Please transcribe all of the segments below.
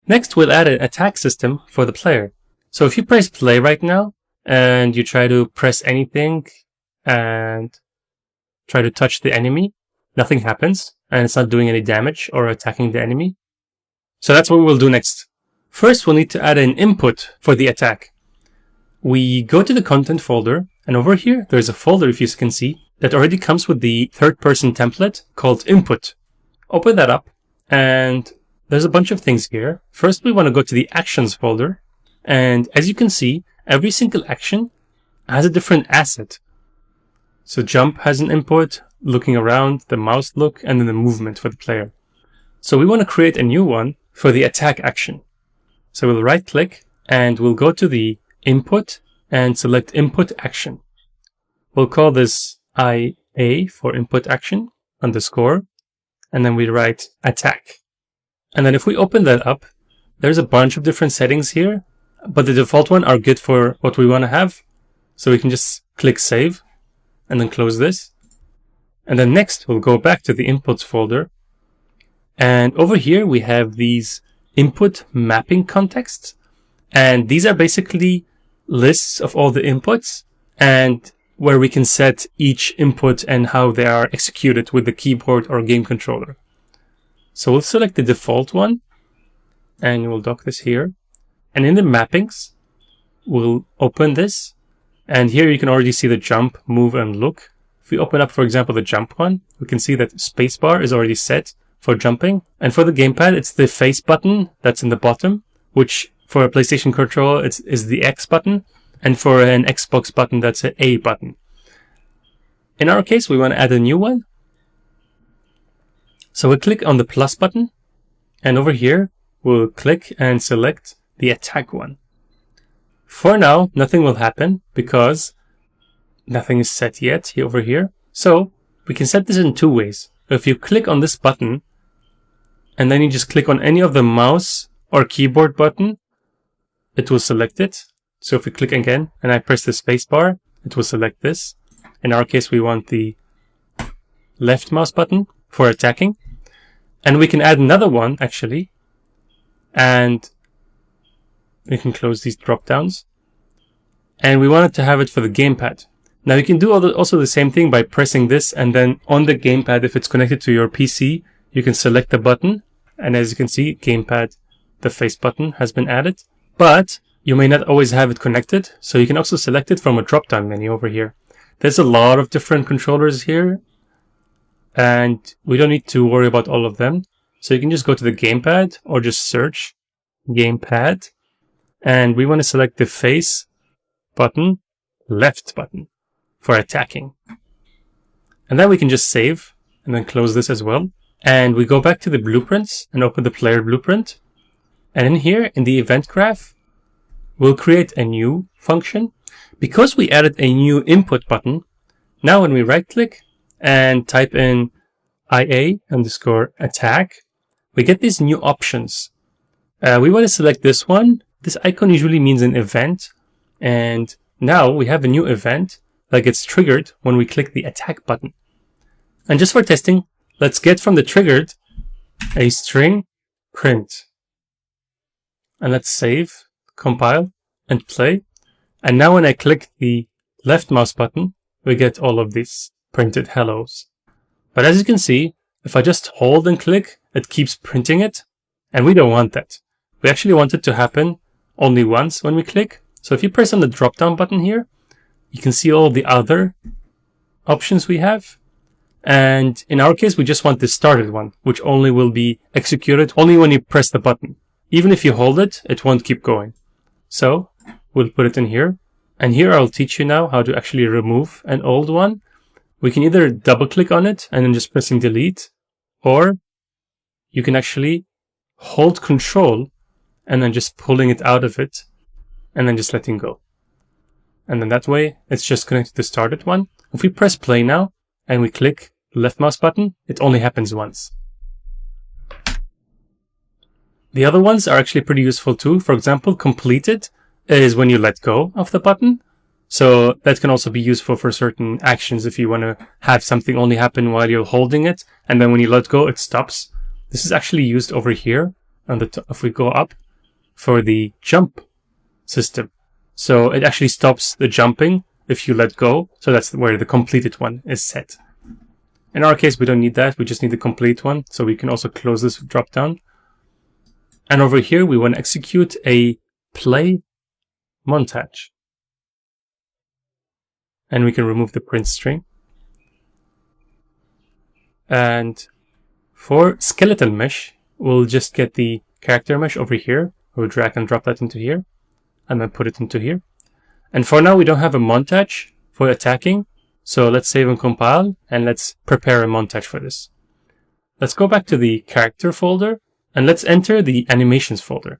Next, we'll add an attack system for the player. So if you press play right now, and you try to press anything and try to touch the enemy, nothing happens, and it's not doing any damage or attacking the enemy. So that's what we'll do next. First, we'll need to add an input for the attack. We go to the content folder, and over here, there's a folder, if you can see, that already comes with the third-person template called input. Open that up, and there's a bunch of things here. First, we want to go to the actions folder, and as you can see, every single action has a different asset. So jump has an input, looking around, the mouse look, and then the movement for the player. So we want to create a new one for the attack action. So we'll right click and we'll go to the input and select input action. We'll call this IA for input action underscore, and then we write attack. And then if we open that up, there's a bunch of different settings here, but the default one are good for what we want to have. So we can just click save and then close this. And then next we'll go back to the inputs folder. And over here we have these input mapping contexts. And these are basically lists of all the inputs and where we can set each input and how they are executed with the keyboard or game controller. So we'll select the default one and we'll dock this here. And in the mappings, we'll open this. And here you can already see the jump, move, and look. If we open up, for example, the jump one, we can see that spacebar is already set for jumping. And for the gamepad, it's the face button that's in the bottom, which for a PlayStation controller is the X button. And for an Xbox button, that's an A button. In our case, we want to add a new one. So we'll click on the plus button. And over here, we'll click and select the attack one. For now, nothing will happen because nothing is set yet over here. So we can set this in two ways. If you click on this button and then you just click on any of the mouse or keyboard button, it will select it. So if we click again and I press the space bar, it will select this. In our case, we want the left mouse button for attacking. And we can add another one actually. And we can close these drop downs. And we wanted to have it for the gamepad. Now you can do also the same thing by pressing this, and then on the gamepad, if it's connected to your PC, you can select the button. And as you can see, gamepad, the face button has been added. But you may not always have it connected, so you can also select it from a drop down menu over here. There's a lot of different controllers here, and we don't need to worry about all of them. So you can just go to the gamepad or just search gamepad. And we want to select the face button, left button for attacking. And then we can just save and then close this as well. And we go back to the blueprints and open the player blueprint. And in here, in the event graph, we'll create a new function. Because we added a new input button, now when we right click and type in IA underscore attack, we get these new options. We want to select this one. This icon usually means an event, and now we have a new event that gets triggered when we click the attack button. And just for testing, let's get from the triggered a string print. And let's save, compile, and play. And now when I click the left mouse button, we get all of these printed hellos. But as you can see, if I just hold and click, it keeps printing it, and we don't want that. We actually want it to happen only once when we click. So if you press on the drop down button here, you can see all the other options we have. And in our case, we just want the started one, which only will be executed only when you press the button. Even if you hold it, it won't keep going. So we'll put it in here. And here I'll teach you now how to actually remove an old one. We can either double click on it and then just pressing delete, or you can actually hold control and then just pulling it out of it and then just letting go. And then that way it's just connected to the started one. If we press play now and we click the left mouse button, it only happens once. The other ones are actually pretty useful too. For example, completed is when you let go of the button. So that can also be useful for certain actions if you want to have something only happen while you're holding it, and then when you let go, it stops. This is actually used over here on the if we go up for the jump system. So it actually stops the jumping if you let go. So that's where the completed one is set. In our case, we don't need that. We just need the complete one. So we can also close this drop down. And over here, we want to execute a play montage. And we can remove the print string. And for skeletal mesh, we'll just get the character mesh over here. We'll drag and drop that into here. And then put it into here. And for now, we don't have a montage for attacking. So let's save and compile. And let's prepare a montage for this. Let's go back to the character folder. And let's enter the animations folder.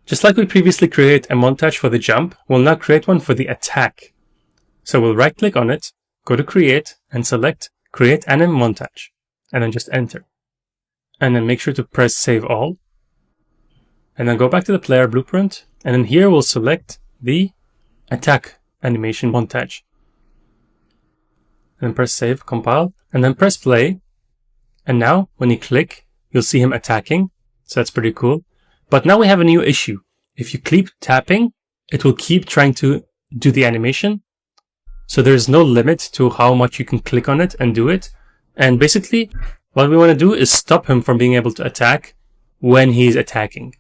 Just like we previously created a montage for the jump, we'll now create one for the attack. So we'll right click on it, go to create, and select create anim montage. And then just enter. And then make sure to press save all. And then go back to the player blueprint. And then here we'll select the attack animation montage. And then press save, compile, and then press play. And now when you click, you'll see him attacking. So that's pretty cool. But now we have a new issue. If you keep tapping, it will keep trying to do the animation. So there's no limit to how much you can click on it and do it. And basically, what we want to do is stop him from being able to attack when he's attacking.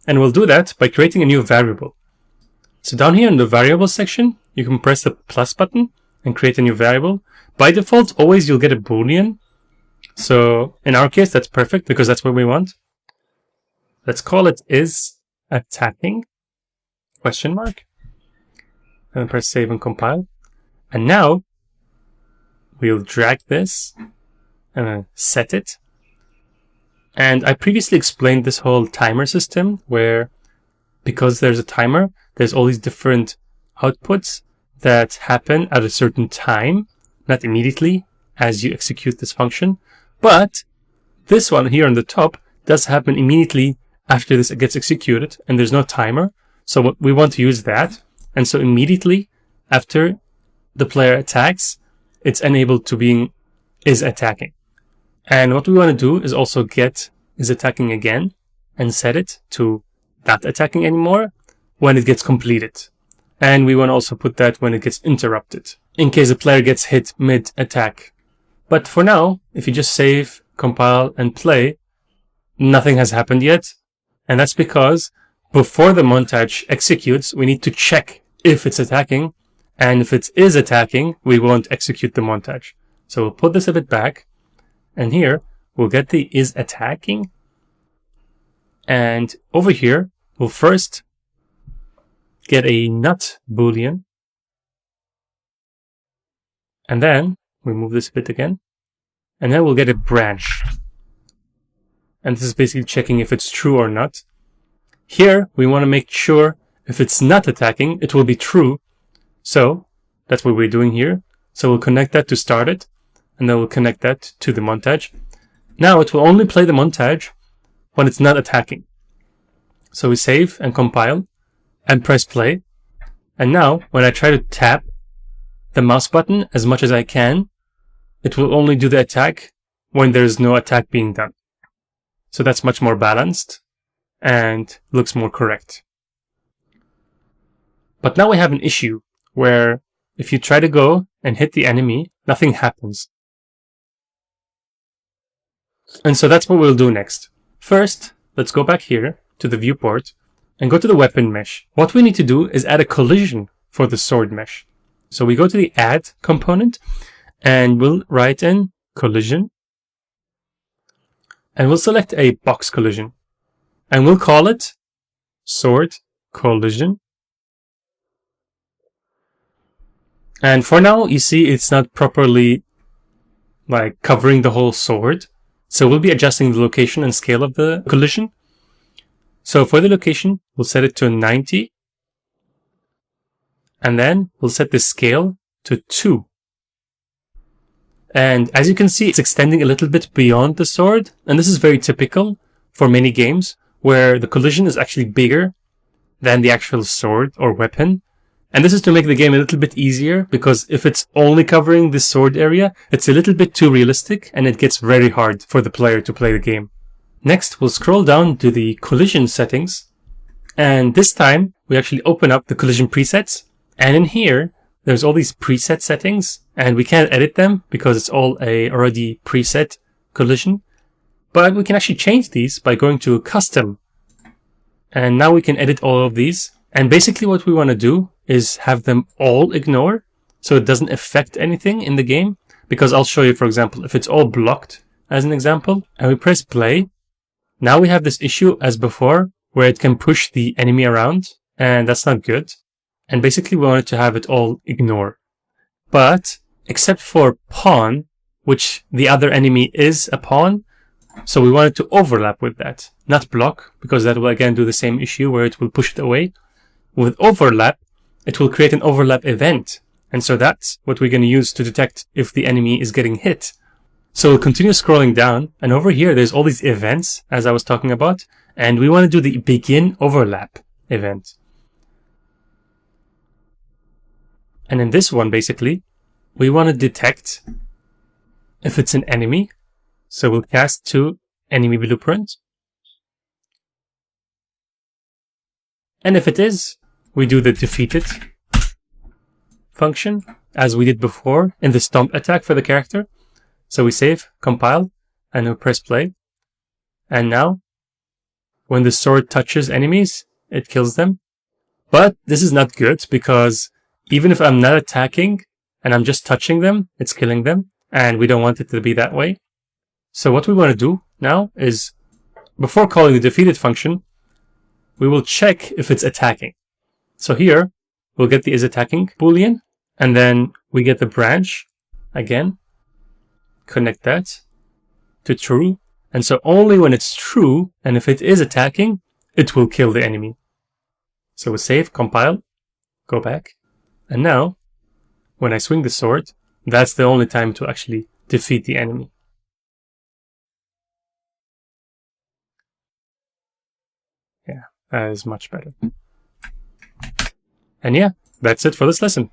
And we'll do that by creating a new variable. So down here in the variable section, you can press the plus button and create a new variable. By default, always you'll get a Boolean. So in our case, that's perfect because that's what we want. Let's call it is attacking, question mark. And then press save and compile. And now we'll drag this and then set it. And I previously explained this whole timer system where because there's a timer, there's all these different outputs that happen at a certain time, not immediately as you execute this function. But this one here on the top does happen immediately after this gets executed, and there's no timer. So what we want to use that. And so immediately after the player attacks, it's enabled to being is attacking. And what we want to do is also get is attacking again and set it to not attacking anymore when it gets completed. And we want to also put that when it gets interrupted, in case the player gets hit mid-attack. But for now, if you just save, compile, and play, nothing has happened yet. And that's because before the montage executes, we need to check if it's attacking. And if it is attacking, we won't execute the montage. So we'll put this a bit back. And here, we'll get the is attacking. And over here, we'll first get a not Boolean. And then we move this a bit again. And then we'll get a branch. And this is basically checking if it's true or not. Here, we want to make sure if it's not attacking, it will be true. So that's what we're doing here. So we'll connect that to start it. And then we'll connect that to the montage. Now it will only play the montage when it's not attacking. So we save and compile and press play. And now when I try to tap the mouse button as much as I can, it will only do the attack when there's no attack being done. So that's much more balanced and looks more correct. But now we have an issue where if you try to go and hit the enemy, nothing happens. And so that's what we'll do next. First, let's go back here to the viewport and go to the weapon mesh. What we need to do is add a collision for the sword mesh. So we go to the add component and we'll write in collision. And we'll select a box collision. And we'll call it sword collision. And for now, you see it's not properly covering the whole sword. So we'll be adjusting the location and scale of the collision. So for the location, we'll set it to 90. And then we'll set the scale to 2. And as you can see, it's extending a little bit beyond the sword. And this is very typical for many games where the collision is actually bigger than the actual sword or weapon. And this is to make the game a little bit easier, because if it's only covering the sword area, it's a little bit too realistic and it gets very hard for the player to play the game. Next, we'll scroll down to the collision settings. And this time, we actually open up the collision presets. And in here, there's all these preset settings. And we can't edit them because it's all a already preset collision. But we can actually change these by going to custom. And now we can edit all of these. And basically what we want to do is have them all ignore, so it doesn't affect anything in the game. Because I'll show you, for example, if it's all blocked, as an example, and we press play, now we have this issue as before, where it can push the enemy around, and that's not good. And basically we wanted to have it all ignore. But, except for pawn, which the other enemy is a pawn, so we wanted to overlap with that, not block, because that will again do the same issue where it will push it away. With overlap, it will create an overlap event. And so that's what we're going to use to detect if the enemy is getting hit. So we'll continue scrolling down, and over here there's all these events, as I was talking about, and we want to do the begin overlap event. And in this one, basically, we want to detect if it's an enemy. So we'll cast to enemy blueprint. And if it is, we do the defeated function, as we did before in the stomp attack for the character. So we save, compile, and we press play. And now, when the sword touches enemies, it kills them. But this is not good, because even if I'm not attacking and I'm just touching them, it's killing them. And we don't want it to be that way. So what we want to do now is, before calling the defeated function, we will check if it's attacking. So here, we'll get the is attacking boolean, and then we get the branch again. Connect that to true. And so only when it's true, and if it is attacking, it will kill the enemy. So we save, compile, go back. And now, when I swing the sword, that's the only time to actually defeat the enemy. Yeah, that is much better. And yeah, that's it for this lesson.